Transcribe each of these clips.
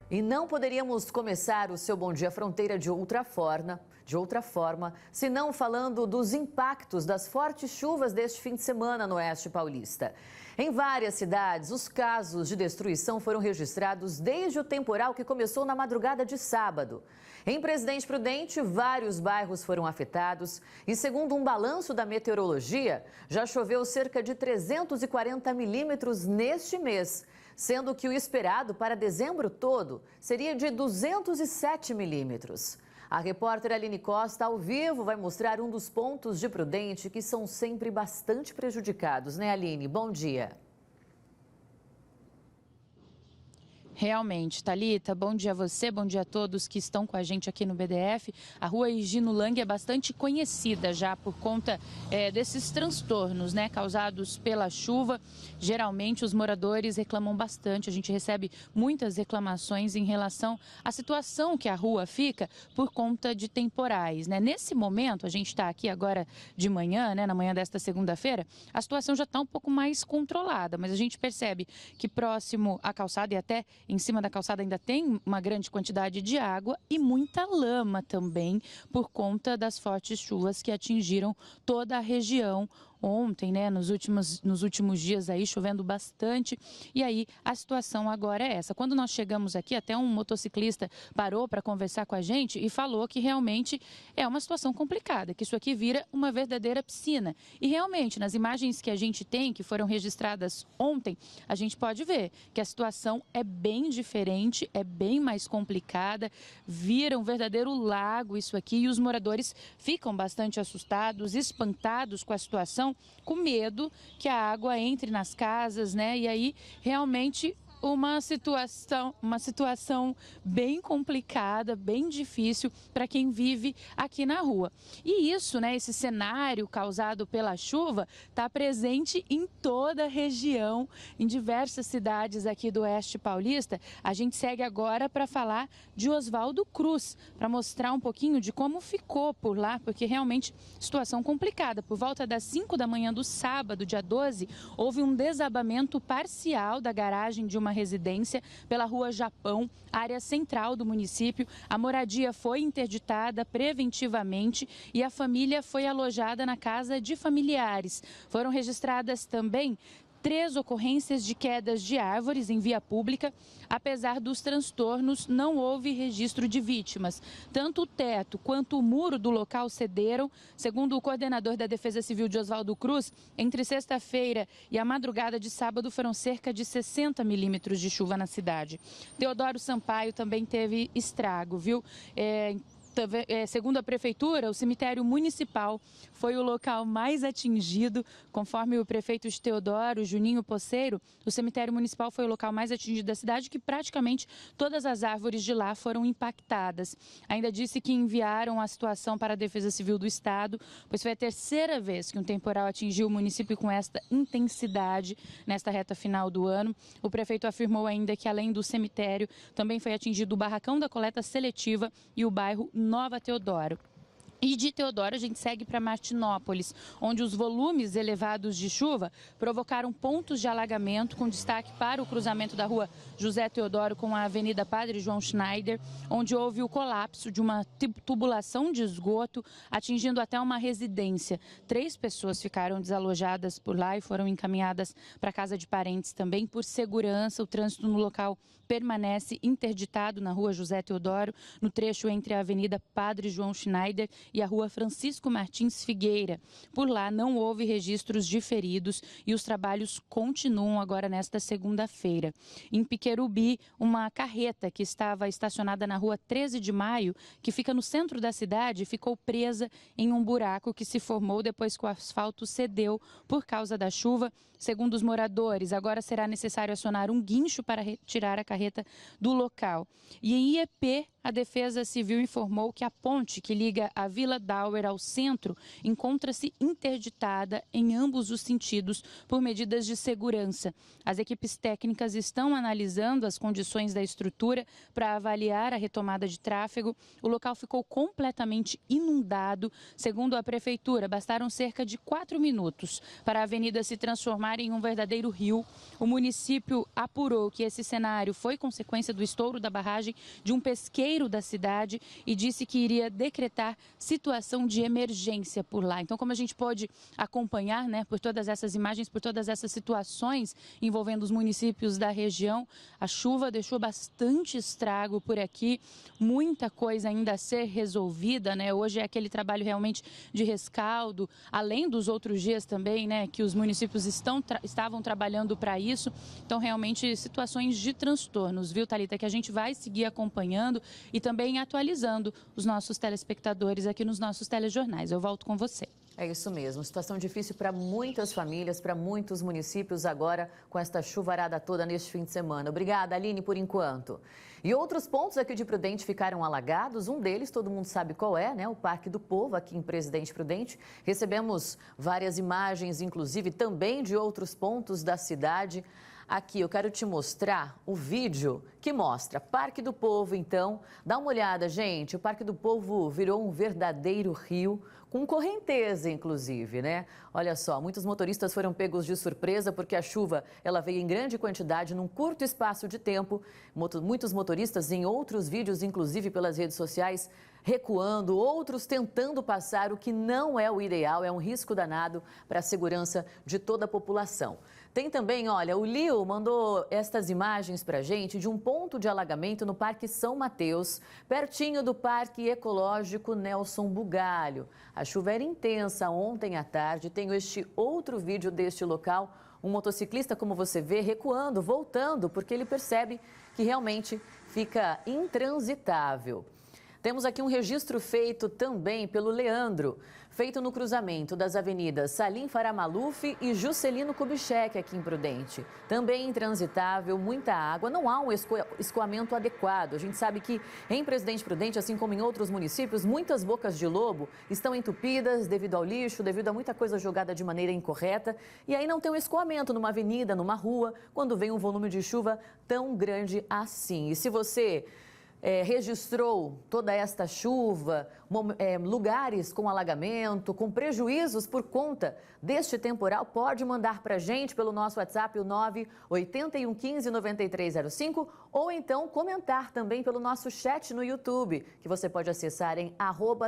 E não poderíamos começar o seu Bom Dia Fronteira de outra forma, senão falando dos impactos das fortes chuvas deste fim de semana no Oeste Paulista. Em várias cidades, os casos de destruição foram registrados desde o temporal que começou na madrugada de sábado. Em Presidente Prudente, vários bairros foram afetados e, segundo um balanço da meteorologia, já choveu cerca de 340 milímetros neste mês, sendo que o esperado para dezembro todo seria de 207 milímetros. A repórter Aline Costa, ao vivo, vai mostrar um dos pontos de Prudente que são sempre bastante prejudicados, né, Aline? Bom dia. Realmente, Thalita, bom dia a você, bom dia a todos que estão com a gente aqui no BDF. A rua Higino Lang é bastante conhecida já por conta desses transtornos, né, causados pela chuva. Geralmente os moradores reclamam bastante, a gente recebe muitas reclamações em relação à situação que a rua fica por conta de temporais, né? Nesse momento, a gente está aqui agora de manhã, né, na manhã desta segunda-feira, a situação já está um pouco mais controlada, mas a gente percebe que próximo à calçada e até em cima da calçada ainda tem uma grande quantidade de água e muita lama também por conta das fortes chuvas que atingiram toda a região ontem, né, nos últimos dias aí chovendo bastante, e aí a situação agora é essa. Quando nós chegamos aqui, até um motociclista parou para conversar com a gente e falou que realmente é uma situação complicada, que isso aqui vira uma verdadeira piscina. E realmente, nas imagens que a gente tem, que foram registradas ontem, a gente pode ver que a situação é bem diferente, é bem mais complicada, vira um verdadeiro lago isso aqui, e os moradores ficam bastante assustados, espantados com a situação, com medo que a água entre nas casas, né? E aí realmente uma situação bem complicada, bem difícil para quem vive aqui na rua. E isso, né, esse cenário causado pela chuva está presente em toda a região, em diversas cidades aqui do Oeste Paulista. A gente segue agora para falar de Oswaldo Cruz, para mostrar um pouquinho de como ficou por lá, porque realmente situação complicada. Por volta das 5 da manhã do sábado, dia 12, houve um desabamento parcial da garagem de uma residência pela Rua Japão, área central do município. A moradia foi interditada preventivamente e a família foi alojada na casa de familiares. Foram registradas também 3 ocorrências de quedas de árvores em via pública. Apesar dos transtornos, não houve registro de vítimas. Tanto o teto quanto o muro do local cederam. Segundo o coordenador da Defesa Civil de Oswaldo Cruz, entre sexta-feira e a madrugada de sábado foram cerca de 60 milímetros de chuva na cidade. Teodoro Sampaio também teve estrago, viu? Segundo a Prefeitura, o cemitério municipal foi o local mais atingido. Conforme o prefeito de Teodoro, Juninho Poceiro, o cemitério municipal foi o local mais atingido da cidade, que praticamente todas as árvores de lá foram impactadas. Ainda disse que enviaram a situação para a Defesa Civil do Estado, pois foi a terceira vez que um temporal atingiu o município com esta intensidade nesta reta final do ano. O prefeito afirmou ainda que, além do cemitério, também foi atingido o barracão da coleta seletiva e o bairro Nova Teodoro. E de Teodoro a gente segue para Martinópolis, onde os volumes elevados de chuva provocaram pontos de alagamento, com destaque para o cruzamento da rua José Teodoro com a Avenida Padre João Schneider, onde houve o colapso de uma tubulação de esgoto, atingindo até uma residência. 3 pessoas ficaram desalojadas por lá e foram encaminhadas para a casa de parentes também. Por segurança, o trânsito no local permanece interditado na rua José Teodoro, no trecho entre a Avenida Padre João Schneider e a rua Francisco Martins Figueira. Por lá não houve registros de feridos e os trabalhos continuam agora nesta segunda-feira. Em Piquerubi, uma carreta que estava estacionada na rua 13 de Maio, que fica no centro da cidade, ficou presa em um buraco que se formou depois que o asfalto cedeu por causa da chuva. Segundo os moradores, agora será necessário acionar um guincho para retirar a carreta do local. E em IEP, a Defesa Civil informou que a ponte que liga a Vila Dauer ao centro encontra-se interditada em ambos os sentidos por medidas de segurança. As equipes técnicas estão analisando as condições da estrutura para avaliar a retomada de tráfego. O local ficou completamente inundado. Segundo a Prefeitura, bastaram cerca de 4 minutos para a avenida se transformar em um verdadeiro rio. O município apurou que esse cenário foi foi consequência do estouro da barragem de um pesqueiro da cidade e disse que iria decretar situação de emergência por lá. Então, como a gente pode acompanhar, né, por todas essas imagens, por todas essas situações envolvendo os municípios da região, a chuva deixou bastante estrago por aqui, muita coisa ainda a ser resolvida, né? Hoje é aquele trabalho realmente de rescaldo, além dos outros dias também, né, que os municípios estavam trabalhando para isso. Então, realmente, situações de transtornos, viu, Thalita, que a gente vai seguir acompanhando e também atualizando os nossos telespectadores aqui nos nossos telejornais. Eu volto com você. É isso mesmo, situação difícil para muitas famílias, para muitos municípios agora com esta chuvarada toda neste fim de semana. Obrigada, Aline, por enquanto. E outros pontos aqui de Prudente ficaram alagados, um deles todo mundo sabe qual é, né? O Parque do Povo, aqui em Presidente Prudente. Recebemos várias imagens, inclusive também de outros pontos da cidade. Aqui eu quero te mostrar o vídeo que mostra Parque do Povo, então. Dá uma olhada, gente, o Parque do Povo virou um verdadeiro rio, com correnteza, inclusive, né? Olha só, muitos motoristas foram pegos de surpresa porque a chuva, ela veio em grande quantidade num curto espaço de tempo. Muitos motoristas em outros vídeos, inclusive pelas redes sociais, recuando, outros tentando passar, o que não é o ideal, é um risco danado para a segurança de toda a população. Tem também, olha, o Lio mandou estas imagens para a gente de um ponto de alagamento no Parque São Mateus, pertinho do Parque Ecológico Nelson Bugalho. A chuva era intensa ontem à tarde. Tenho este outro vídeo deste local. Um motociclista, como você vê, recuando, voltando, porque ele percebe que realmente fica intransitável. Temos aqui um registro feito também pelo Leandro, feito no cruzamento das avenidas Salim Faramaluf e Juscelino Kubitschek, aqui em Prudente. Também intransitável, muita água, não há um escoamento adequado. A gente sabe que em Presidente Prudente, assim como em outros municípios, muitas bocas de lobo estão entupidas devido ao lixo, devido a muita coisa jogada de maneira incorreta. E aí não tem um escoamento numa avenida, numa rua, quando vem um volume de chuva tão grande assim. E se você registrou toda esta chuva, lugares com alagamento, com prejuízos por conta deste temporal, pode mandar para a gente pelo nosso WhatsApp, o 981159305, ou então comentar também pelo nosso chat no YouTube, que você pode acessar em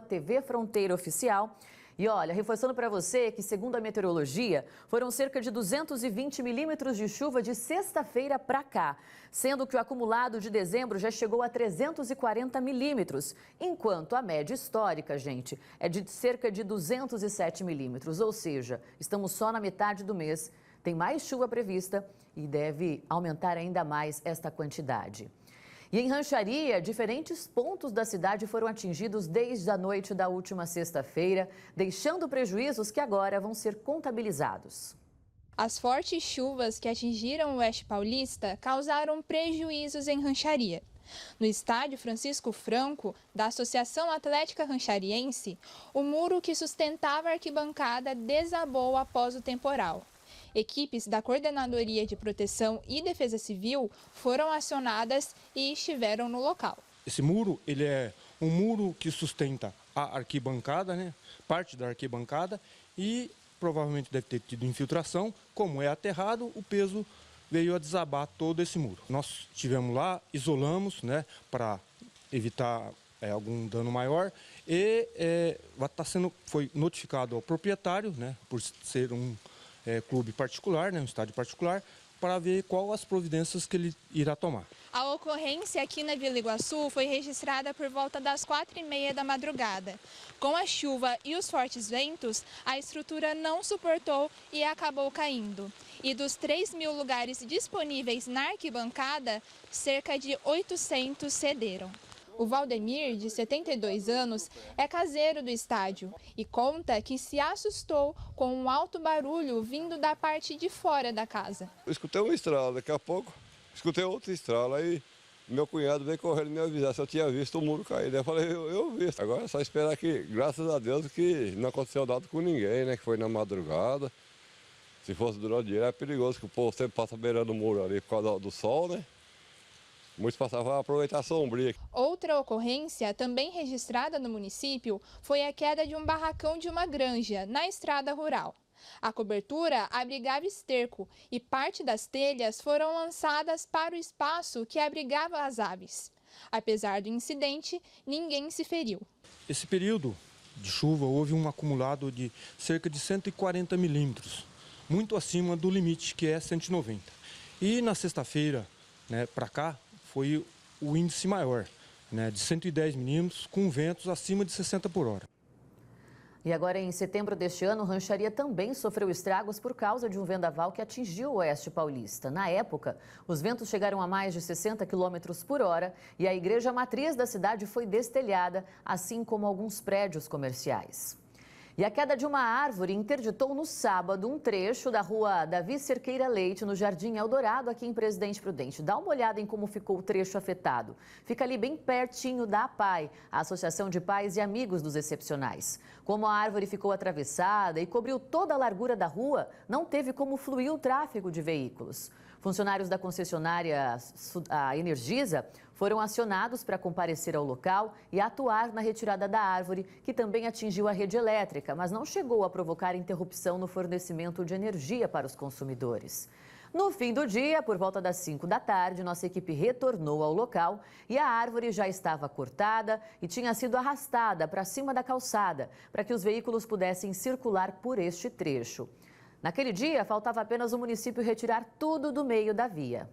@TV Fronteira Oficial. E olha, reforçando para você que, segundo a meteorologia, foram cerca de 220 milímetros de chuva de sexta-feira para cá, sendo que o acumulado de dezembro já chegou a 340 milímetros, enquanto a média histórica, gente, é de cerca de 207 milímetros, ou seja, estamos só na metade do mês, tem mais chuva prevista e deve aumentar ainda mais esta quantidade. E em Rancharia, diferentes pontos da cidade foram atingidos desde a noite da última sexta-feira, deixando prejuízos que agora vão ser contabilizados. As fortes chuvas que atingiram o Oeste Paulista causaram prejuízos em Rancharia. No estádio Francisco Franco, da Associação Atlética Ranchariense, o muro que sustentava a arquibancada desabou após o temporal. Equipes da Coordenadoria de Proteção e Defesa Civil foram acionadas e estiveram no local. Esse muro, ele é um muro que sustenta a arquibancada, né? Parte da arquibancada, e provavelmente deve ter tido infiltração. Como é aterrado, o peso veio a desabar todo esse muro. Nós estivemos lá, isolamos, né, para evitar algum dano maior, e foi notificado ao proprietário, né, por ser um clube particular, né, um estádio particular, para ver quais as providências que ele irá tomar. A ocorrência aqui na Vila Iguaçu foi registrada por volta das 4h30 da madrugada. Com a chuva e os fortes ventos, a estrutura não suportou e acabou caindo. E dos 3.000 lugares disponíveis na arquibancada, cerca de 800 cederam. O Valdemir, de 72 anos, é caseiro do estádio e conta que se assustou com um alto barulho vindo da parte de fora da casa. Eu escutei um estralo, daqui a pouco escutei outro estralo, aí meu cunhado veio correndo me avisar se eu tinha visto o muro cair. Eu falei, eu vi. Agora é só esperar que, graças a Deus, que não aconteceu nada com ninguém, né? Que foi na madrugada. Se fosse durante o dia, é perigoso, que o povo sempre passa beirando o muro ali por causa do sol, né? Muitos passavam a aproveitar a sombria. Outra ocorrência, também registrada no município, foi a queda de um barracão de uma granja, na estrada rural. A cobertura abrigava esterco e parte das telhas foram lançadas para o espaço que abrigava as aves. Apesar do incidente, ninguém se feriu. Esse período de chuva houve um acumulado de cerca de 140 milímetros, muito acima do limite, que é 190. E na sexta-feira, para cá, foi o índice maior, de 110 milímetros, com ventos acima de 60 por hora. E agora, em setembro deste ano, Rancharia também sofreu estragos por causa de um vendaval que atingiu o oeste paulista. Na época, os ventos chegaram a mais de 60 quilômetros por hora e a igreja matriz da cidade foi destelhada, assim como alguns prédios comerciais. E a queda de uma árvore interditou no sábado um trecho da rua Davi Cerqueira Leite, no Jardim Eldorado, aqui em Presidente Prudente. Dá uma olhada em como ficou o trecho afetado. Fica ali bem pertinho da APAI, a Associação de Pais e Amigos dos Excepcionais. Como a árvore ficou atravessada e cobriu toda a largura da rua, não teve como fluir o tráfego de veículos. Funcionários da concessionária a Energisa foram acionados para comparecer ao local e atuar na retirada da árvore, que também atingiu a rede elétrica, mas não chegou a provocar interrupção no fornecimento de energia para os consumidores. No fim do dia, por volta das 5 da tarde, nossa equipe retornou ao local e a árvore já estava cortada e tinha sido arrastada para cima da calçada, para que os veículos pudessem circular por este trecho. Naquele dia, faltava apenas o município retirar tudo do meio da via.